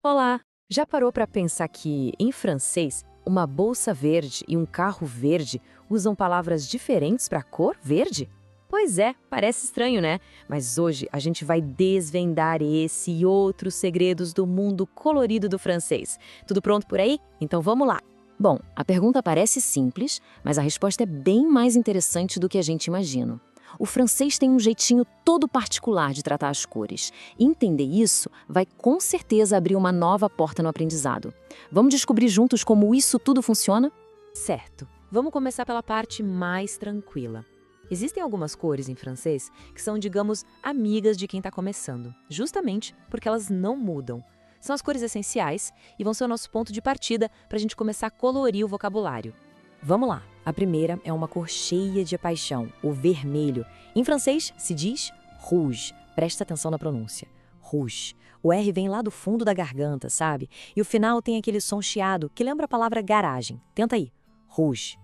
Olá! Já parou para pensar que, em francês, uma bolsa verde e um carro verde usam palavras diferentes para cor verde? Pois é, parece estranho, né? Mas hoje a gente vai desvendar esse e outros segredos do mundo colorido do francês. Tudo pronto por aí? Então vamos lá! Bom, a pergunta parece simples, mas a resposta é bem mais interessante do que a gente imagina. O francês tem um jeitinho todo particular de tratar as cores. E entender isso vai com certeza abrir uma nova porta no aprendizado. Vamos descobrir juntos como isso tudo funciona? Certo. Vamos começar pela parte mais tranquila. Existem algumas cores em francês que são, digamos, amigas de quem está começando, justamente porque elas não mudam. São as cores essenciais e vão ser o nosso ponto de partida para a gente começar a colorir o vocabulário. Vamos lá! A primeira é uma cor cheia de paixão, o vermelho. Em francês se diz rouge. Presta atenção na pronúncia. Rouge. O R vem lá do fundo da garganta, sabe? E o final tem aquele som chiado que lembra a palavra garagem. Tenta aí. Rouge.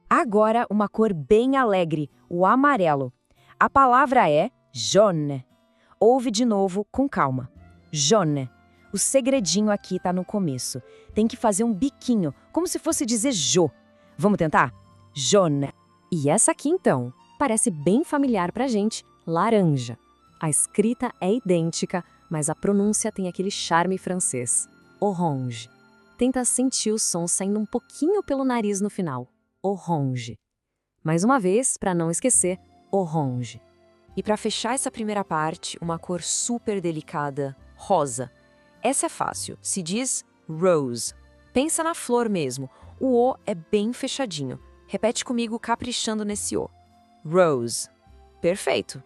Agora, uma cor bem alegre, o amarelo. A palavra é jaune. Ouve de novo com calma. Jaune. O segredinho aqui tá no começo. Tem que fazer um biquinho, como se fosse dizer jo. Vamos tentar? Jaune. E essa aqui, então, parece bem familiar pra gente, laranja. A escrita é idêntica, mas a pronúncia tem aquele charme francês. Orange. Tenta sentir o som saindo um pouquinho pelo nariz no final. Orange. Mais uma vez, para não esquecer, orange. E para fechar essa primeira parte, uma cor super delicada, rosa. Essa é fácil, se diz rose. Pensa na flor mesmo. O O é bem fechadinho. Repete comigo caprichando nesse O. Rose. Perfeito.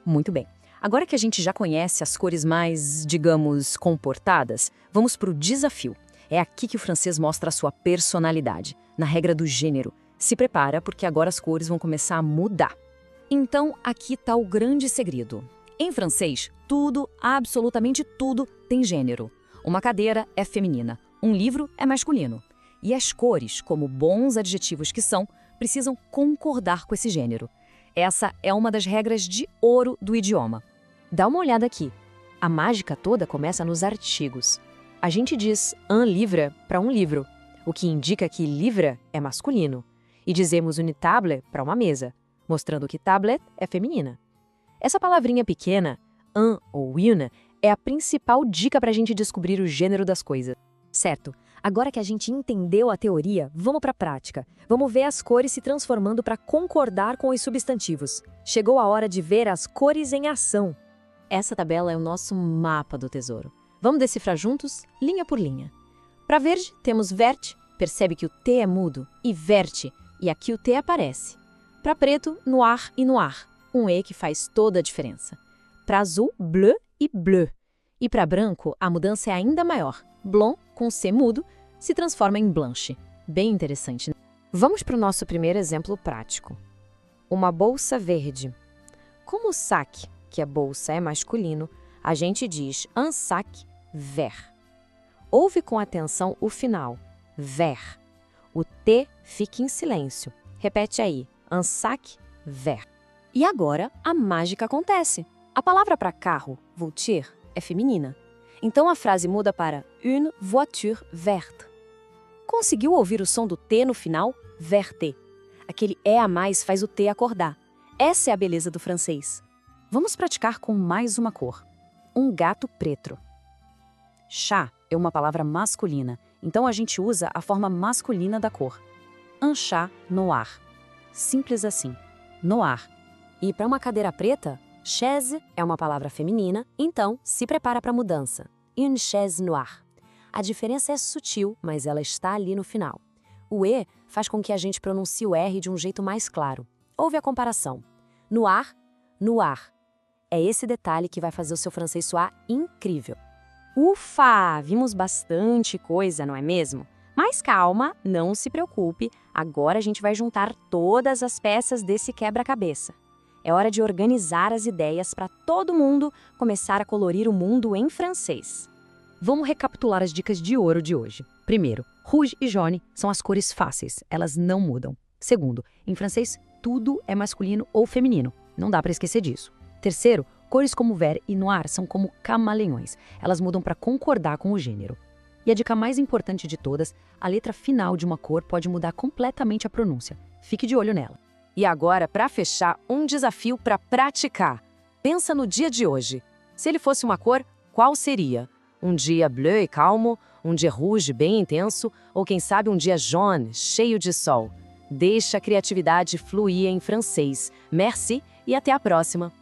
Muito bem. Agora que a gente já conhece as cores mais, digamos, comportadas, vamos para o desafio. É aqui que o francês mostra a sua personalidade, na regra do gênero. Se prepara, porque agora as cores vão começar a mudar. Então, aqui está o grande segredo. Em francês, tudo, absolutamente tudo, tem gênero. Uma cadeira é feminina, um livro é masculino. E as cores, como bons adjetivos que são, precisam concordar com esse gênero. Essa é uma das regras de ouro do idioma. Dá uma olhada aqui. A mágica toda começa nos artigos. A gente diz un livre para um livro, o que indica que livre é masculino. E dizemos une table para uma mesa, mostrando que tablet é feminina. Essa palavrinha pequena, un ou une, é a principal dica para a gente descobrir o gênero das coisas. Certo. Agora que a gente entendeu a teoria, vamos para a prática. Vamos ver as cores se transformando para concordar com os substantivos. Chegou a hora de ver as cores em ação. Essa tabela é o nosso mapa do tesouro. Vamos decifrar juntos, linha por linha. Para verde, temos vert, percebe que o T é mudo, e verte, e aqui o T aparece. Para preto, noir e noir, um E que faz toda a diferença. Para azul, bleu e bleu. E para branco, a mudança é ainda maior. Blond, com C mudo, se transforma em blanche. Bem interessante, né? Vamos para o nosso primeiro exemplo prático. Uma bolsa verde. Como o sac, que a bolsa é masculino, a gente diz un sac vert. Ouve com atenção o final, vert. O T fica em silêncio. Repete aí, un sac vert. E agora a mágica acontece. A palavra para carro, voiture, é feminina. Então a frase muda para une voiture verte. Conseguiu ouvir o som do T no final? Verte. Aquele E a mais faz o T acordar. Essa é a beleza do francês. Vamos praticar com mais uma cor. Um gato preto. Chat é uma palavra masculina, então a gente usa a forma masculina da cor. Un chat noir. Simples assim. Noir. E para uma cadeira preta, chaise é uma palavra feminina, então se prepara para a mudança. Une chaise noire. A diferença é sutil, mas ela está ali no final. O E faz com que a gente pronuncie o R de um jeito mais claro. Ouve a comparação. Noir, noir. É esse detalhe que vai fazer o seu francês soar incrível. Ufa! Vimos bastante coisa, não é mesmo? Mas calma, não se preocupe, agora a gente vai juntar todas as peças desse quebra-cabeça. É hora de organizar as ideias para todo mundo começar a colorir o mundo em francês. Vamos recapitular as dicas de ouro de hoje. Primeiro, rouge e jaune são as cores fáceis, elas não mudam. Segundo, em francês, tudo é masculino ou feminino, não dá para esquecer disso. Terceiro, Cores como vert e noir são como camaleões. Elas mudam para concordar com o gênero. E a dica mais importante de todas, a letra final de uma cor pode mudar completamente a pronúncia. Fique de olho nela. E agora, para fechar, um desafio para praticar. Pensa no dia de hoje. Se ele fosse uma cor, qual seria? Um dia bleu e calmo, um dia rouge bem intenso, ou quem sabe um dia jaune, cheio de sol. Deixa a criatividade fluir em francês. Merci e até a próxima!